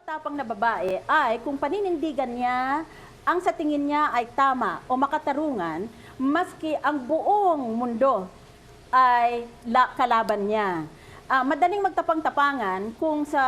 matapang na babae ay kung paninindigan niya ang sa tingin niya ay tama o makatarungan, maski ang buong mundo ay kalaban niya. Madaling magtapang-tapangan kung sa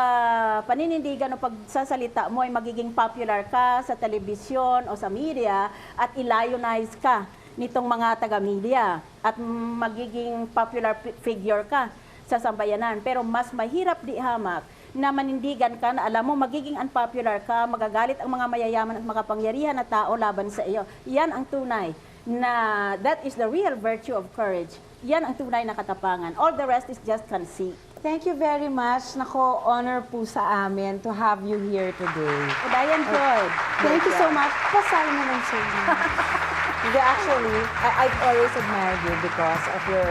paninindigan o pagsasalita mo ay magiging popular ka sa telebisyon o sa media at i-lionize ka nitong mga taga-media at magiging popular figure ka sa sambayanan. Pero mas mahirap di hamak na manindigan ka na alam mo magiging unpopular ka, magagalit ang mga mayayaman at makapangyarihan na tao laban sa iyo. Yan ang tunay na that is the real virtue of courage. Yan ang tunay na katapangan. All the rest is just conceit. Thank you very much. Nako, honor po sa amin to have you here today. And I enjoyed. Thank you so much. Pasal naman sa inyo. Actually, I've always admired you because of your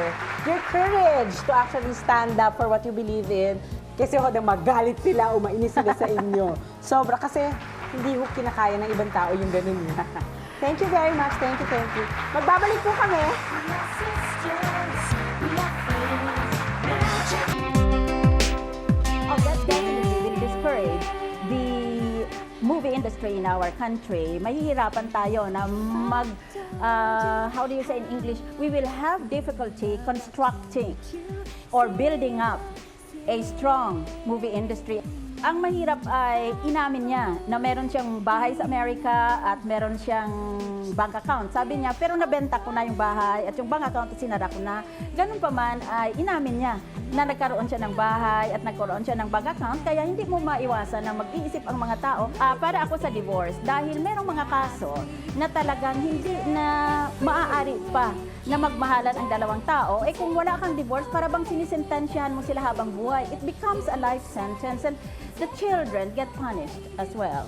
courage to actually stand up for what you believe in. Kasi ako na magalit sila o mainis sila sa inyo. Sobra kasi hindi ko kinakaya ng ibang tao yung ganun. Thank you very much. Thank you, thank you. Magbabalik po kami. Oh, that definitely will discourage the movie industry in our country. Mahihirapan tayo na how do you say in English? We will have difficulty constructing or building up a strong movie industry. Ang mahirap ay inamin niya na meron siyang bahay sa Amerika at meron siyang bank account. Sabi niya, pero nabenta ko na yung bahay at yung bank account sinara ko na. Ganun pa man ay inamin niya na nagkaroon siya ng bahay at nagkaroon siya ng bank account. Kaya hindi mo maiwasan na mag-iisip ang mga tao, para ako sa divorce. Dahil merong mga kaso na talagang hindi na maaari pa na magmahalan ang dalawang tao. Eh kung wala kang divorce, para bang sinisentensyahan mo sila habang buhay. It becomes a life sentence and the children get punished as well.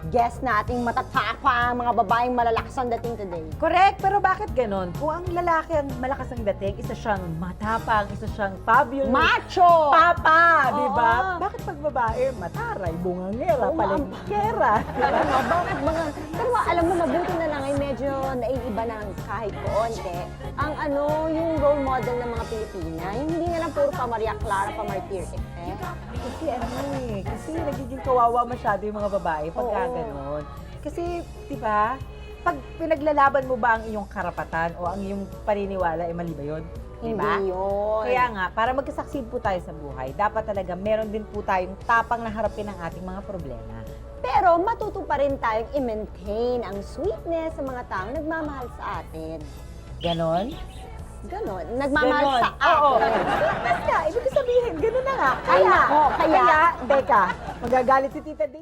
Guest nating matatapang, mga babaeng malalakas ang dating today. Correct, pero bakit ganon? Kung ang lalaki ang malakas ang dating, isa siyang matapang, isa siyang fabulous. Macho! Papa, di ba? Oo. Bakit pag babae, mataray, bungangera, Oo, palengkera? Alam mo, bakit mga... Pero alam mo, mabuti na lang ay medyo naiiba na kahit koonti. Ang yung role model ng mga Pilipina, yung hindi na lang puro pa Maria Clara, pa Martir Kasi kasi nagiging kawawa masyado yung mga babae pagka Oo. ganon. Kasi, di ba, pag pinaglalaban mo ba ang iyong karapatan o ang iyong paniniwala, mali ba yun? Hindi Diba? yun. Kaya nga, para magkasucceed po tayo sa buhay, dapat talaga meron din po tayong tapang na harapin ang ating mga problema. Pero matuto pa rin tayong i-maintain ang sweetness sa mga taong nagmamahal sa atin. Ganon? Ganon. Nagmamahal Ganon. sa Oo. atin. Sweetness nga, ibig sabihin, ganon na nga. Ay, nako, kaya- teka, magagalit si Tita Dave.